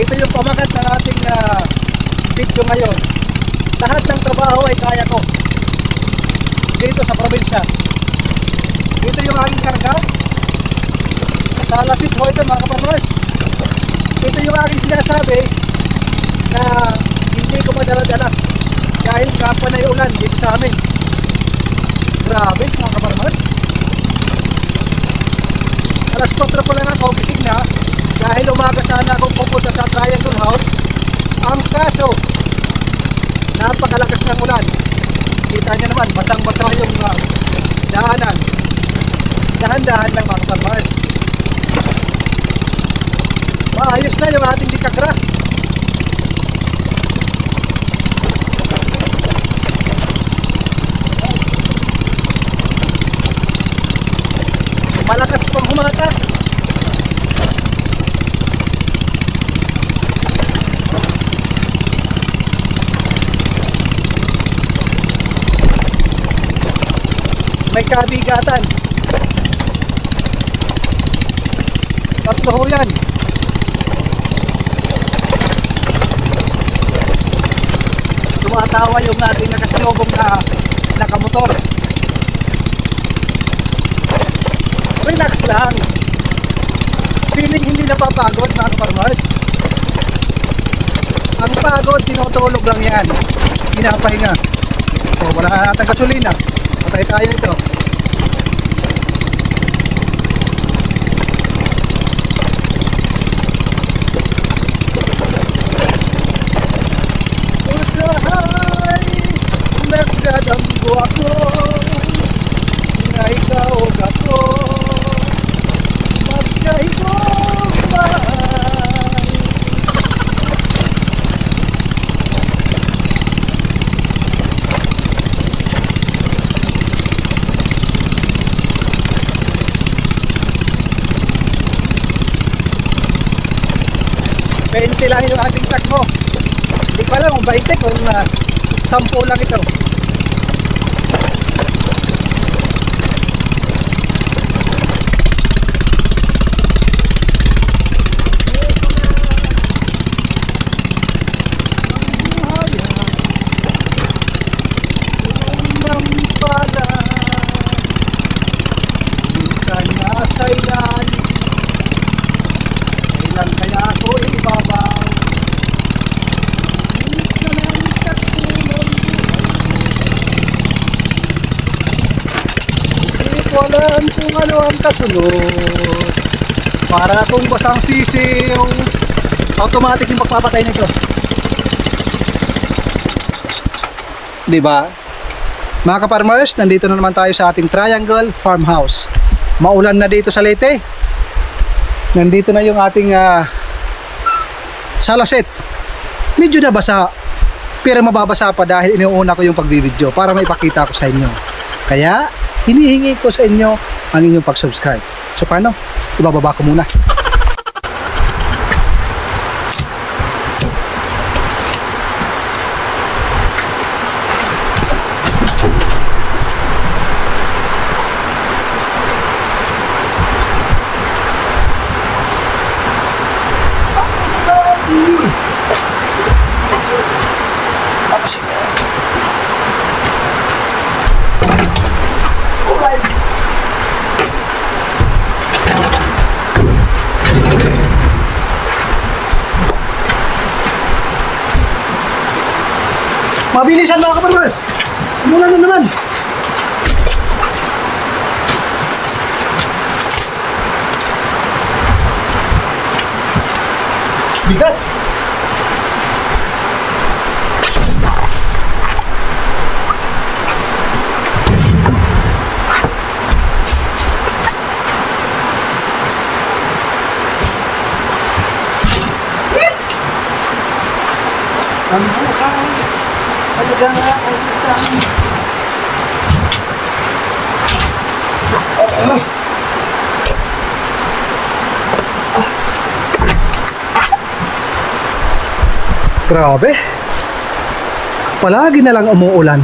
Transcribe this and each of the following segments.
Ito yung pamagat ng ating video ngayon. Lahat ng trabaho ay kaya ko dito sa probinsya. Ito yung aking karga. Sa lasit ho ito mga kaparmers. Ito yung aking sinasabi na hindi ko madala-dala dahil kapanay ulan dito sa amin. Grabe mga kaparmers. Alas 4 po lang ako gising na dahil umaga sana akong pupunta sa Triangle House. Ang kaso, napakalakas ng ulan. Kita niyo naman, basang-basa yung daanan. Dahan-dahan lang mga kaparmers. Maayos na yung ating dikagra. Malakas pang humata. May kabigatan. Tatlo ho yan. Tumatawa yung ating nakasalubong na nakamotor. Relax lang. Feeling hindi napapagod mga kaparmers. Ang pagod, tinutulog lang yan. Pinapahinga. So wala natang gasolina. Patay tayo ito. Usahay, nagdadamgo ako na ikaw ako. Magkahigong mahal. Bente lang yung ating takbo. Hindi pa lang kung 20 kung 10 lang ito. Walang kung ano ang kasunod. Para kung basang sisiw, automatic yung pagpapatay nito. Diba? Mga kaparmers, nandito na naman tayo sa ating Triangle Farmhouse. Maulan na dito sa Leyte. Nandito na yung ating salaset. Medyo nabasa, pero mababasa pa dahil inuuna ko yung pagbibideo para maipakita ko sa inyo. Kaya hinihingi ko sa inyo ang inyong pag-subscribe. So paano? Ibababa ko muna. Mabilisan mga kaparmers. Mula na naman. Bigat. Ang buhay. Talaga nga ay isang grabe. Palagi na lang umuulan.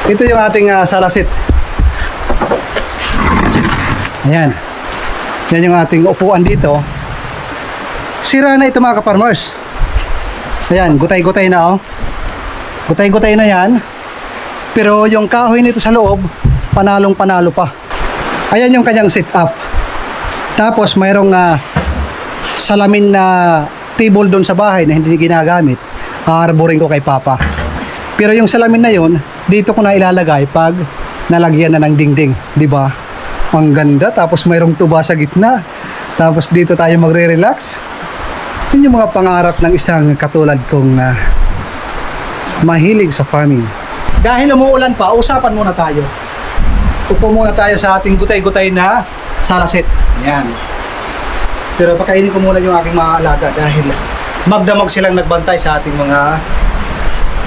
Ito yung ating salasit. Ayan. Yan yung ating upuan dito. Sira na ito mga ka-farmers. Ayan, gutay-gutay na oh. Gutay-gutay na yan. Pero yung kahoy nito sa loob, panalong-panalo pa. Ayan yung kanyang setup. Tapos mayroong salamin na table doon sa bahay na hindi ginagamit. Aarborin ko kay Papa. Pero yung salamin na yon, dito ko na ilalagay pag nalagyan na ng dingding, di ba? Ang ganda, tapos mayroong tuba sa gitna. Tapos dito tayo magre-relax. Yun yung mga pangarap ng isang katulad kong mahilig sa farming. Dahil umuulan pa, usapan muna tayo. Upo muna tayo sa ating gutay-gutay na salaset. Yan. Pero pakainin ko muna yung aking mga alaga dahil magdamag silang nagbantay sa ating mga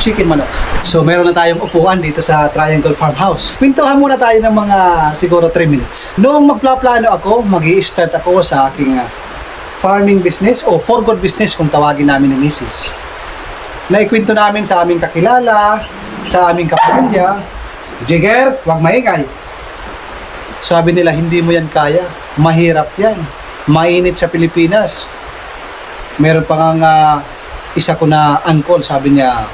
chicken manok. So meron na tayong upuan dito sa Triangle Farmhouse. Pintuhan muna tayo ng mga siguro 3 minutes. Noong magplaplano ako, mag-i-start ako sa aking farming business o for good business kung tawagin namin ni Mrs. Naikwento namin sa aming kakilala, sa aming kapamilya, Jigger, wag maingay. Sabi nila, hindi mo yan kaya. Mahirap yan. Mainit sa Pilipinas. Meron pa nga isa ko na uncle, sabi niya,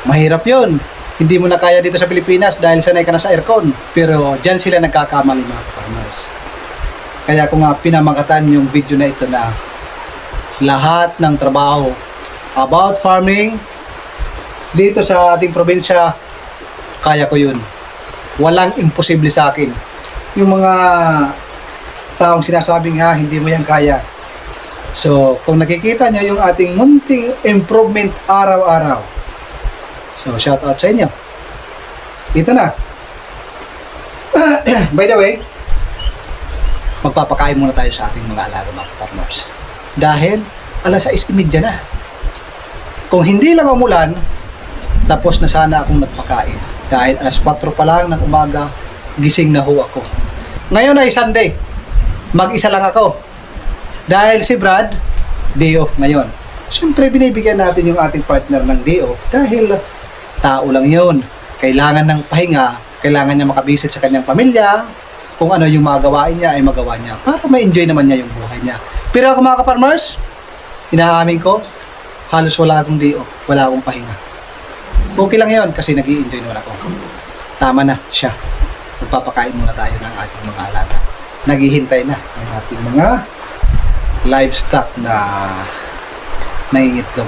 mahirap yun. Hindi mo na kaya dito sa Pilipinas dahil sanay ka na sa aircon. Pero dyan sila nagkakamali mga farmers. Kaya ko nga pinamangkatan yung video na ito na lahat ng trabaho about farming dito sa ating probinsya, kaya ko yun. Walang imposible sa akin. Yung mga taong sinasabing hindi mo yan kaya. So, kung nakikita nyo yung ating munting improvement araw-araw. So, shout out sa inyo. Ito na. By the way, magpapakain muna tayo sa ating mga alaga mga farmers. Dahil, alas 6:30 na. Kung hindi lang umulan, tapos na sana akong nagpakain. Dahil alas 4 pa lang ng umaga, gising na ho ako. Ngayon ay Sunday. Mag-isa lang ako. Dahil si Brad, day off ngayon. Siyempre, binibigyan natin yung ating partner ng day off dahil tao lang yun. Kailangan ng pahinga, kailangan niya makabisit sa kanyang pamilya, kung ano yung magawain niya ay magawa niya para ma-enjoy naman niya yung buhay niya. Pero ako mga ka-farmers, inaamin ko, halos wala akong day off, wala akong pahinga. Okay lang yun kasi nag-i-enjoy naman ako. Tama na siya. Magpapakain muna tayo ng ating mga alaga. Naghihintay na ang ating mga livestock na nangingitlog.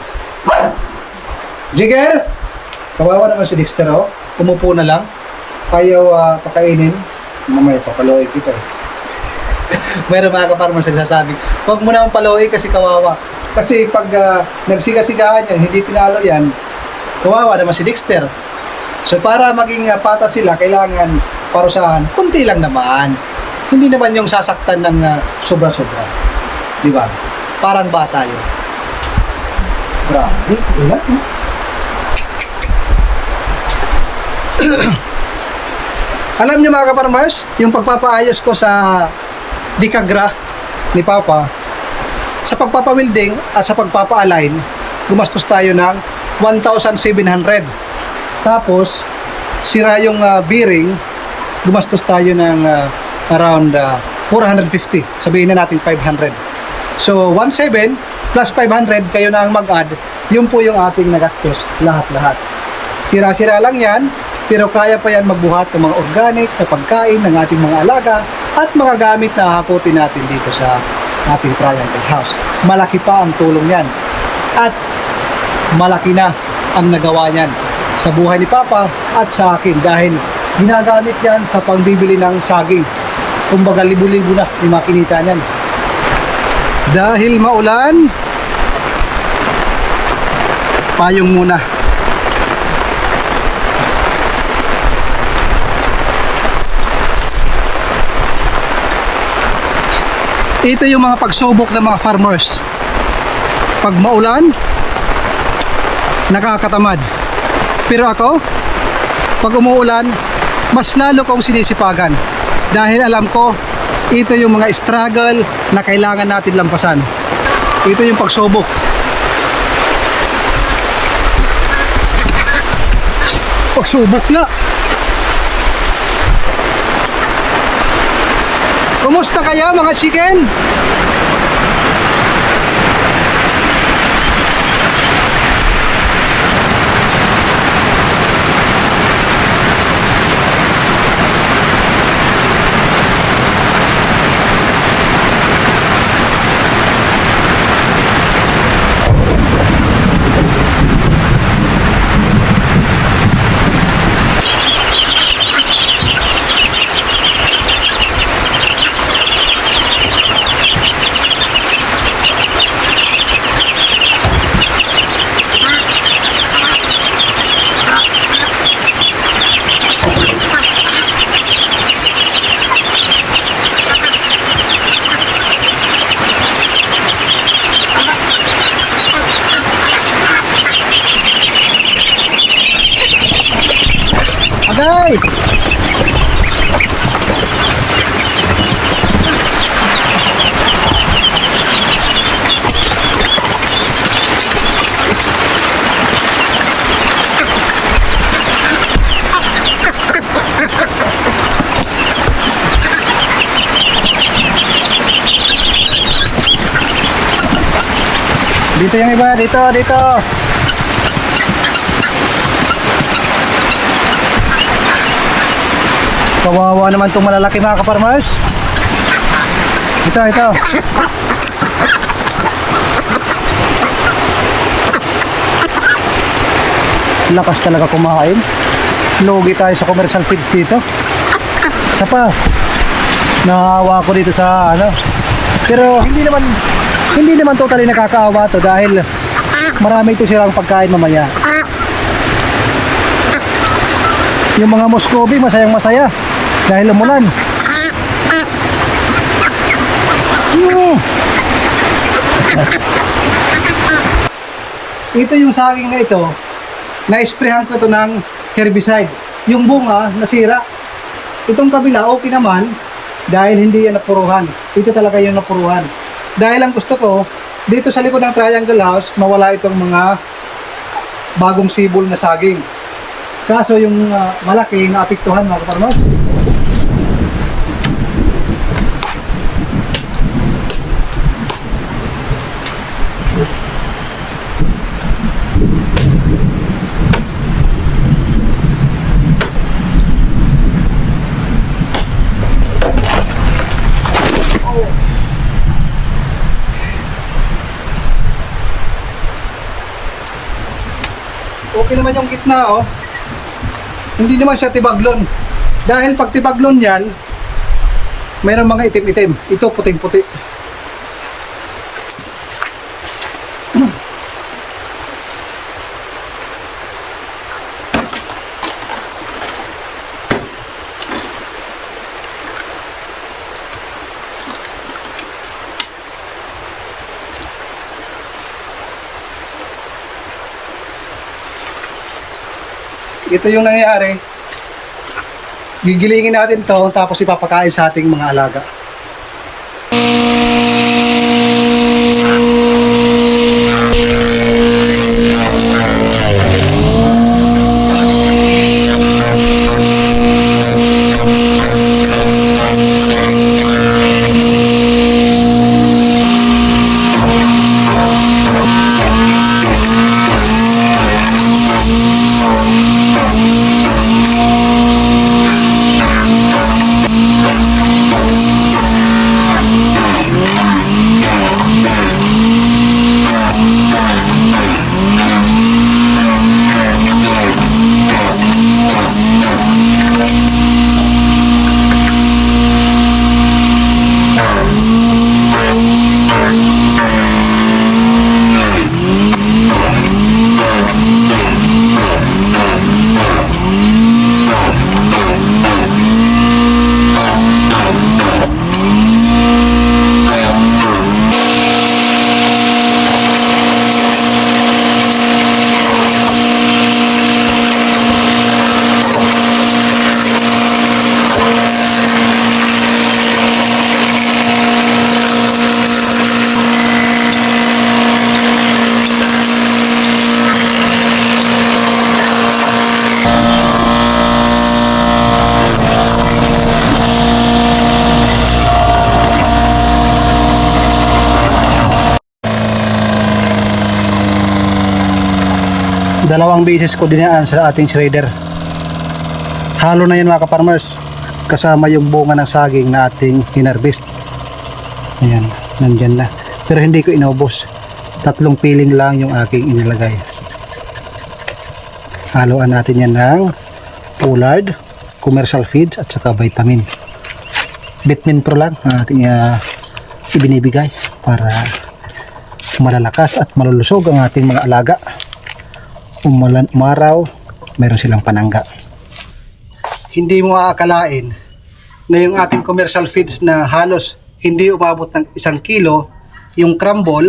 Jigger! Kawawa naman si Dexter, oh. Umupo na lang. Ayaw pakainin. Mamaya papaloy kita eh. Meron mga ka-farmers nagsasabi, huwag mo naman paloy kasi kawawa. Kasi pag nagsiga-sigaan yan, hindi pinalo yan, kawawa naman si Dexter. So para maging patas sila, kailangan parusahan. Kunti lang naman. Hindi naman yung sasaktan ng sobra-sobra. Di ba? Parang bata yun. Grabe. Ulat, eh. Alam niyo mga ka-farmers, yung pagpapaayos ko sa dikagra ni Papa, sa pagpapawilding at sa pagpapa-align, gumastos tayo ng 1,700. Tapos, sira yung bearing, gumastos tayo ng around 450. Sabihin na natin 500. So, 1,700 plus 500, kayo na ang mag-add. Yun po yung ating nagastos, lahat-lahat. Sira-sira lang yan, pero kaya pa yan magbuhat ng mga organic na pagkain ng ating mga alaga at mga gamit na hakutin natin dito sa ating Triangle House. Malaki pa ang tulong yan. At malaki na ang nagawa niyan sa buhay ni Papa at sa akin dahil ginagamit yan sa pangbibili ng saging. Kumbaga libo-libo na yung makinita niyan. Dahil maulan, payong muna. Ito yung mga pagsubok ng mga farmers. Pag maulan, nakakatamad. Pero ako, pag umuulan, mas lalo kong sinisipagan. Dahil alam ko, ito yung mga struggle na kailangan natin lampasan. Ito yung pagsubok. Pagsubok na. Kumusta kayo mga chicken? Agay! Dito yung iba, dito. Kawawa naman itong malalaki mga kaparmers. Ito. Lakas talaga kumain. Lugi tayo sa commercial feeds dito. Isa pa, nahawa ko dito sa ano. Pero hindi naman totally nakakaawa to dahil marami ito silang pagkain mamaya. Yung mga Muscovy masayang-masaya dahil umulan. Ito yung saging na ito, na-sprayhan ko ito ng herbicide. Yung bunga nasira. Itong kabila okay naman dahil hindi yan napuruhan. Ito talaga yung napuruhan. Dahil ang gusto ko, dito sa likod ng triangle house, mawala itong mga bagong sibol na saging. Kaso yung malaki naapektuhan mga kaparmers. Okay naman yung gitna oh. Hindi naman siya tibaglon. Dahil pag tibaglon yan, mayroong mga itim-itim. Ito puting-puti. Ito yung nangyayari. Gigilingin natin to tapos ipapakain sa ating mga alaga. Dalawang beses ko dinaan sa ating shredder. Halo na yan mga ka-farmers, kasama yung bunga ng saging na ating hinarvest. Ayan, nandyan na. Pero hindi ko inubos. 3 piling lang yung aking inilagay. Haluan natin yan ng pollard, commercial feeds at saka vitamin. Vitamin Pro lang ang ating ibinibigay para malalakas at malulusog ang ating mga alaga. Umulan, umaraw, meron silang panangga. Hindi mo aakalain na yung ating commercial feeds na halos hindi umabot ng 1 kilo, yung crumble,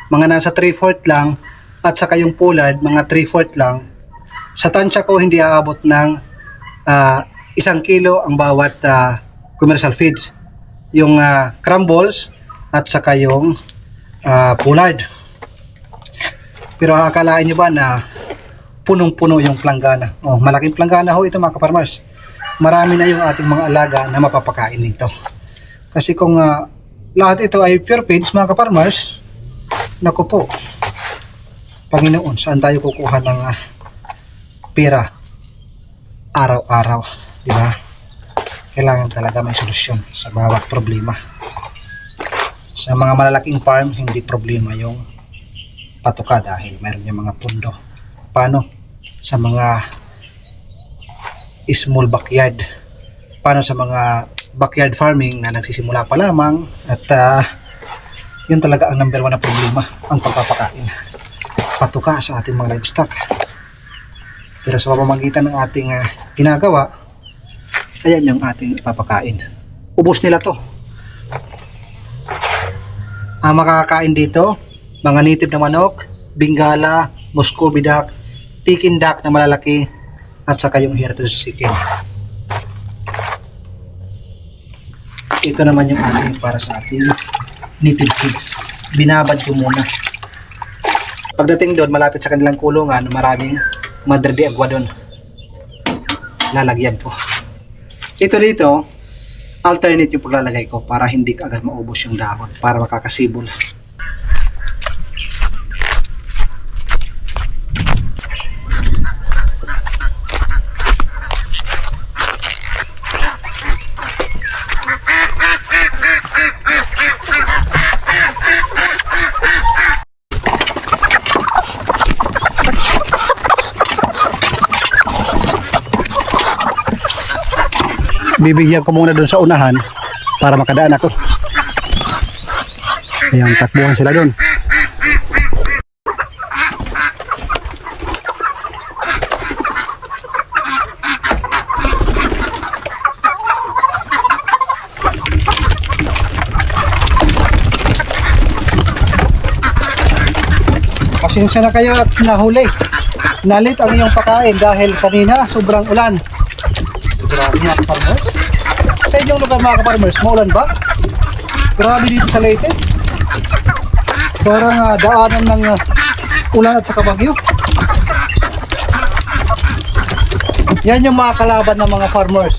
mga nasa 3/4 lang, at saka yung pollard, mga 3/4 lang. Sa tansya ko, hindi aabot ng 1 kilo ang bawat commercial feeds. Yung crumbles at saka yung pollard. Pero akalain nyo ba na punong-puno yung planggana? Oh, malaking planggana ho ito mga ka-farmers. Marami na yung ating mga alaga na mapapakain nito. Kasi kung lahat ito ay pure feeds mga ka-farmers, naku po, Panginoon, saan tayo kukuha ng pera araw-araw, di ba? Kailangan talaga may solusyon sa bawat problema. Sa mga malalaking farm, hindi problema yung patuka dahil mayroon yung mga pundo. Paano sa mga small backyard? Paano sa mga backyard farming na nagsisimula pa lamang at yun talaga ang number 1 na problema, ang pagpapakain. Patuka sa ating mga livestock. Pero sa pamamagitan ng ating ginagawa, ayan yung ating ipapakain. Ubos nila to. Ang makakakain dito, mga native na manok, Bengala, Muscovy duck, Peking duck na malalaki, at saka yung Hirtose chicken. Ito naman yung ating para sa ating native pigs. Binabad ko muna. Pagdating doon, malapit sa kanilang kulungan, maraming Madre de Agua doon. Lalagyan ko. Ito dito, alternate yung paglalagay ko para hindi agad maubos yung dahon, para makakasibol. Bibigyan ko muna doon sa unahan para makadaan ako. Ayan, takbuhan sila doon. Pasensya na kayo at nahuli. Nalit ang iyong pakain dahil kanina sobrang ulan. Grabe mga ka-farmers. Sa inyong lugar mga ka-farmers, maulan ba? Grabe dito sa Leyte. Parang daanan ng ulan at saka bagyo. Yan yung mga kalaban ng mga farmers.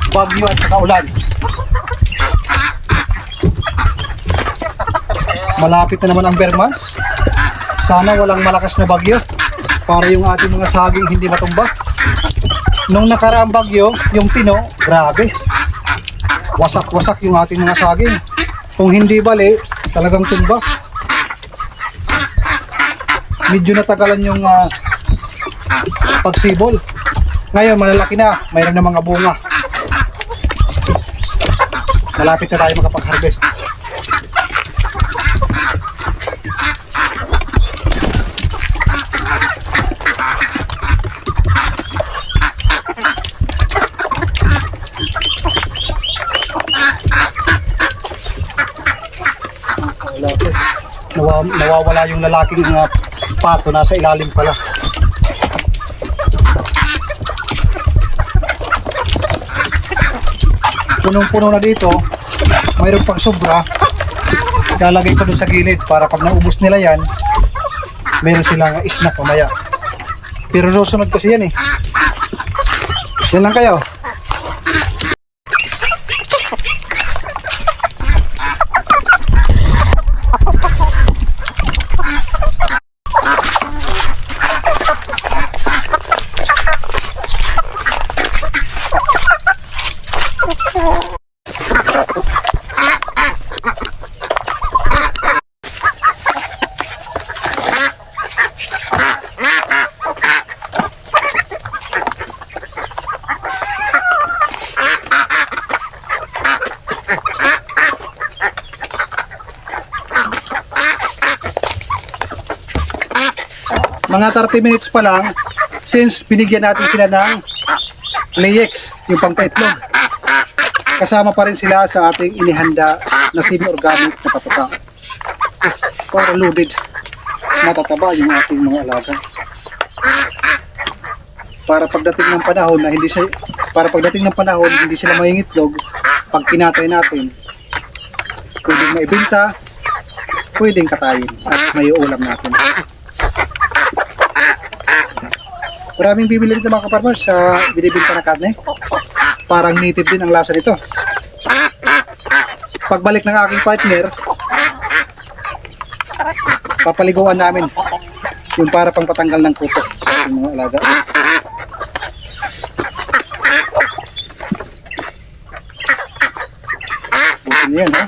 Bagyo at saka ulan. Malapit na naman ang bare months. Sana walang malakas na bagyo para yung ating mga saging hindi matumba. Nung nakaraang bagyo, yung Pino, grabe. Wasak-wasak yung ating mga saging. Kung hindi bali, talagang tumba. Medyo natagalan yung pagsibol. Ngayon, malalaki na. Mayroon na mga bunga. Malapit na tayo makapag-harvest. Nawawala yung lalaking pato, nasa ilalim pala. Punong-puno na dito. Mayroon pang sobra. Ilalagay ko dun sa gilid para pag naubos nila yan, meron silang snack mamaya. Pero susunod kasi yan eh. Yan lang kayo. Mga 30 minutes pa lang, since binigyan natin sila ng Layex, yung pangpaitlog. Kasama pa rin sila sa ating inihanda na semi-organic na patuka. Para loaded, matataba yung ating mga alaga. Para pagdating ng panahon hindi sila mangingitlog, pag kinatay natin, pwedeng maibenta, pwedeng katayin at may ulam natin. Maraming bibili dito mga kaparmers sa binibinta na karne. Parang native din ang lasa nito. Pagbalik ng aking partner, papaliguan namin yung para pang patanggal ng kuto sa ating mga alaga. Busin yan, ha?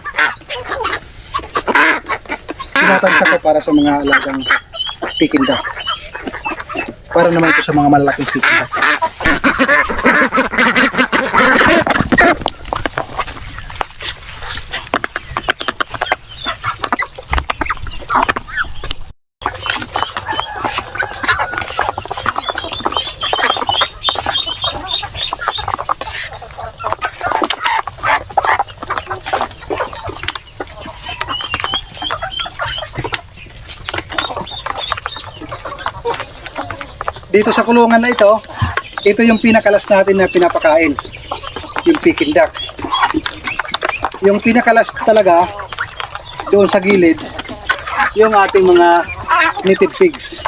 Tinatansya ko para sa mga alagang pikinda. Para naman ito sa mga malalaking pikinda. Dito sa kulungan na ito yung pinakalas natin na pinapakain, yung Peking duck. Yung pinakalas talaga doon sa gilid, yung ating mga native pigs.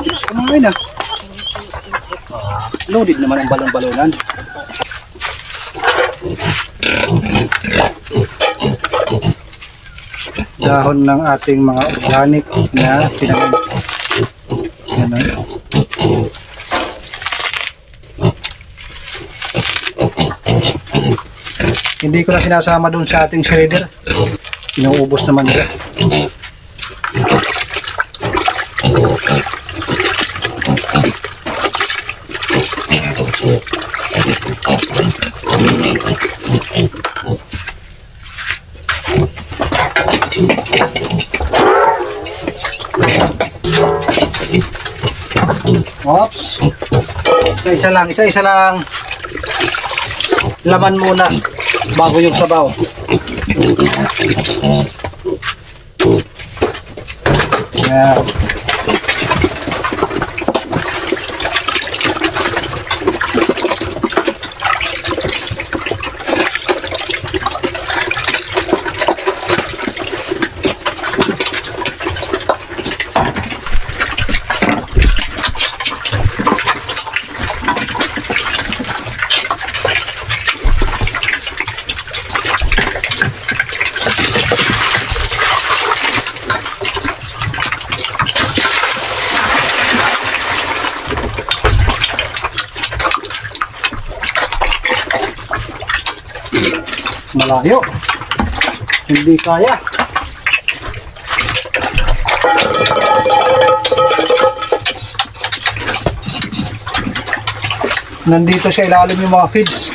Diyos, kumain na. Loaded naman ang balon-balonan. Dahon ng ating mga organic na tinanim. Yan. Hindi ko na sinasama doon sa ating shredder. Inuubos naman nila. Oops. Isa-isa lang. Laman muna bago yung sabaw. Yan. Malayo. Hindi kaya. Nandito sa ilalim yung mga feeds.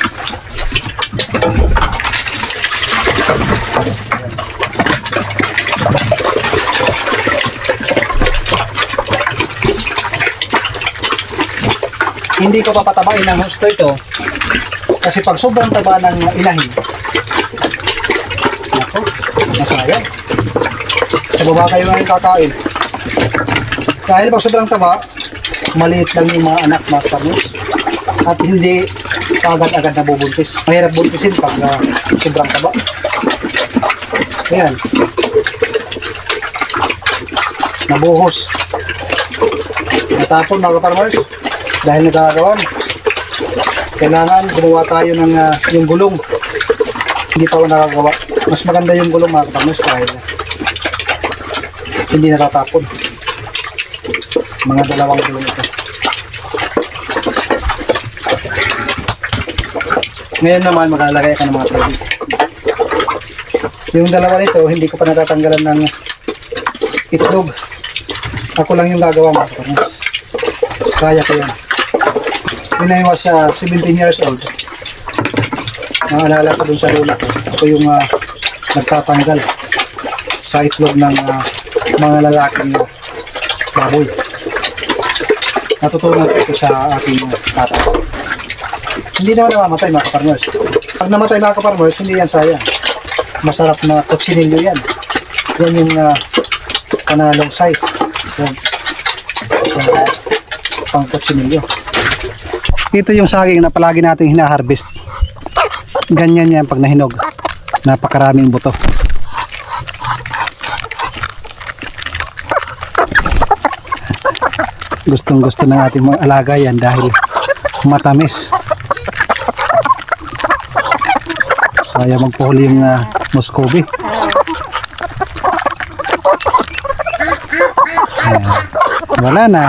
Hindi ko papatabain ng husto ito kasi pag sobrang taba ng inahin, ako, masayang. Sa baba kayo ngayon kakain. Dahil pag sobrang taba, maliit lang yung mga anak mga karnos at hindi agad-agad nabubuntis. Mahirap buntisin pag sobrang taba. Ayan. Nabuhos. Natapon mga farmers. Dahil nagagawan, kailangan gumawa tayo ng yung gulong. Hindi pa ako nakagawa. Mas maganda yung gulong mga farmers dahil hindi natatapon. Mga dalawang gulong ito. Ngayon naman maglalagay ka ng mga tubig. Yung dalawa nito hindi ko pa natatanggalan ng itlog. Ako lang yung gagawa mga farmers. Kaya ko yan. When I was 17 years old, naalala ko dun sa lola. Ako yung nagtatanggal sa itlog ng mga lalaking baboy. Natutunan ko ito sa aking tatay. Hindi naman namamatay mga kaparmers. Pag namatay mga kaparmers, hindi yan sayang. Masarap na kutsinilyo yan. Yan yung panalong size. Yan. Pang kutsinilyo. Ito yung saging na palagi natin hinaharvest. Ganyan yan pag nahinog. Napakaraming buto. Gustong gusto ng ating mga alaga yan dahil matamis. Kaya magpuhuli yung Muscovy. Ayan. Wala na.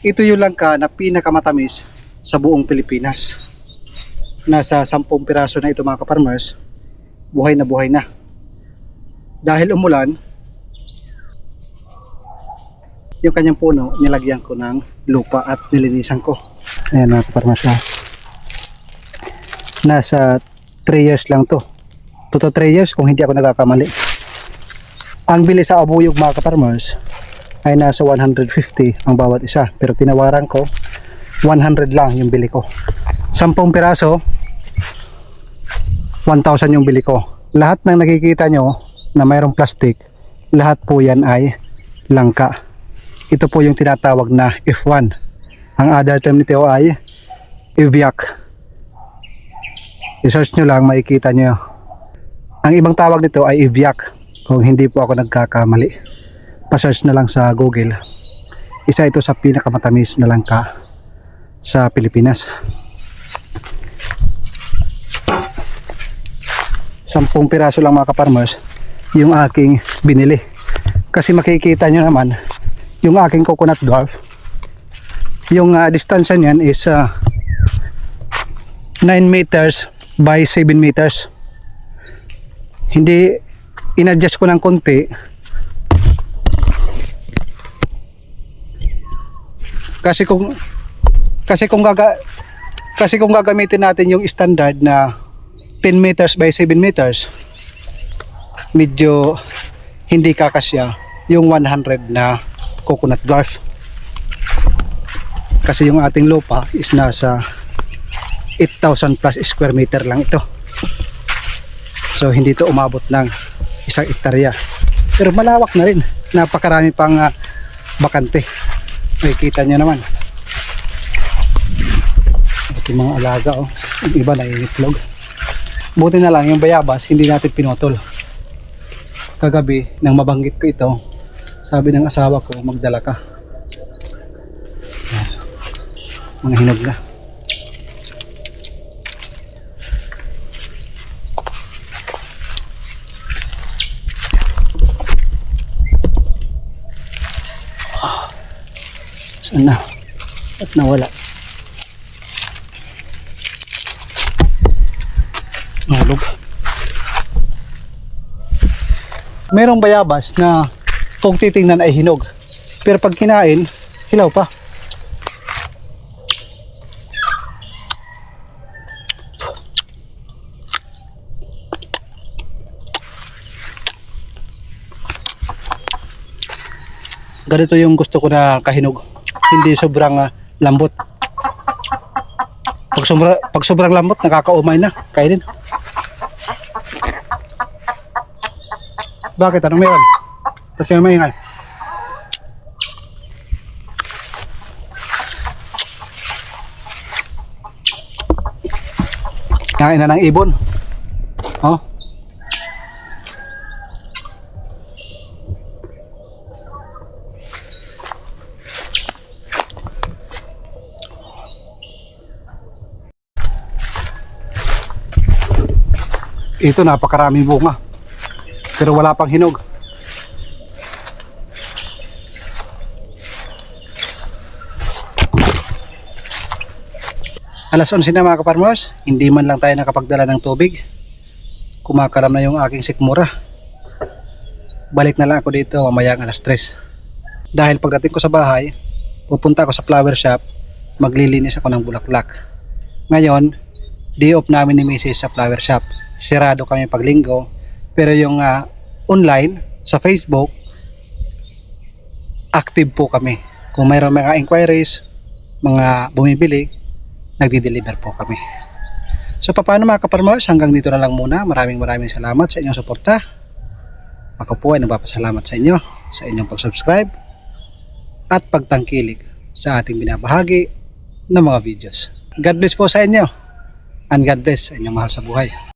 Ito yung langka na pinakamatamis sa buong Pilipinas. Nasa 10 piraso na ito mga kaparmers. Buhay na buhay na. Dahil umulan, yung kanyang puno nilagyan ko ng lupa at nilinisan ko. Ayan mga kaparmers. Nasa 3 years lang to. 2 to 3 years kung hindi ako nagkakamali. Ang bili sa abuyog mga kaparmers ay nasa 150 ang bawat isa, pero tinawaran ko 100 lang yung bili ko. 10 piraso 1,000 yung bili ko. Lahat ng nakikita nyo na mayroong plastic, lahat po yan ay langka. Ito po yung tinatawag na F1. Ang other term nito ay Eviac. I-search nyo lang, makikita nyo. Ang ibang tawag nito ay Eviac, kung hindi po ako nagkakamali. Pa-search na lang sa Google. Isa ito sa pinakamatamis na langka sa Pilipinas. 10 piraso lang mga kaparmers yung aking binili. Kasi makikita nyo naman yung aking coconut dwarf. Yung distansya niyan is 9 meters by 7 meters. Hindi in-adjust ko ng konti kasi kung gagamitin natin yung standard na 10 meters by 7 meters, medyo hindi kakasya yung 100 na coconut dwarf. Kasi yung ating lupa is nasa 8,000 plus square meter lang ito. So hindi ito umabot ng 1 hektarya. Pero malawak na rin. Napakarami pang bakante. Makikita nyo naman. Ito yung mga alaga, oh. Yung iba naiitlog. Buti na lang yung bayabas hindi natin pinutol. Kagabi nang mabanggit ko ito, sabi ng asawa ko, magdala ka. Mga hinog na. Saan na? At nawala. Nahulog. Merong bayabas na kung titingnan ay hinog. Pero pag kinain, hilaw pa. Ganito yung gusto ko na kahinog. Hindi sobrang lambot. Pag sobrang lambot, nakakaumay na. Kainin. Bakit? Anong meron? Kasi maingay. Kain na ng ibon. Oh. Ito napakaraming bunga. Pero wala pang hinog. Alas 11 na mga kaparmers, hindi man lang tayo nakapagdala ng tubig. Kumakalam na yung aking sikmura. Balik na lang ako dito mamayang alas 3. Dahil pagdating ko sa bahay, pupunta ako sa flower shop, maglilinis ako ng bulaklak. Ngayon, day off namin ni Mrs. sa flower shop. Sirado kami pag linggo, pero yung online sa Facebook, active po kami. Kung mayroong mga inquiries, mga bumibili, nagdi-deliver po kami. So paano mga kaparmers, hanggang dito na lang muna. Maraming salamat sa inyong suporta. Ako po ay nagpapasalamat sa inyo sa inyong pag-subscribe at pagtangkilik sa ating binabahagi ng mga videos. God bless po sa inyo and God bless sa inyong mahal sa buhay.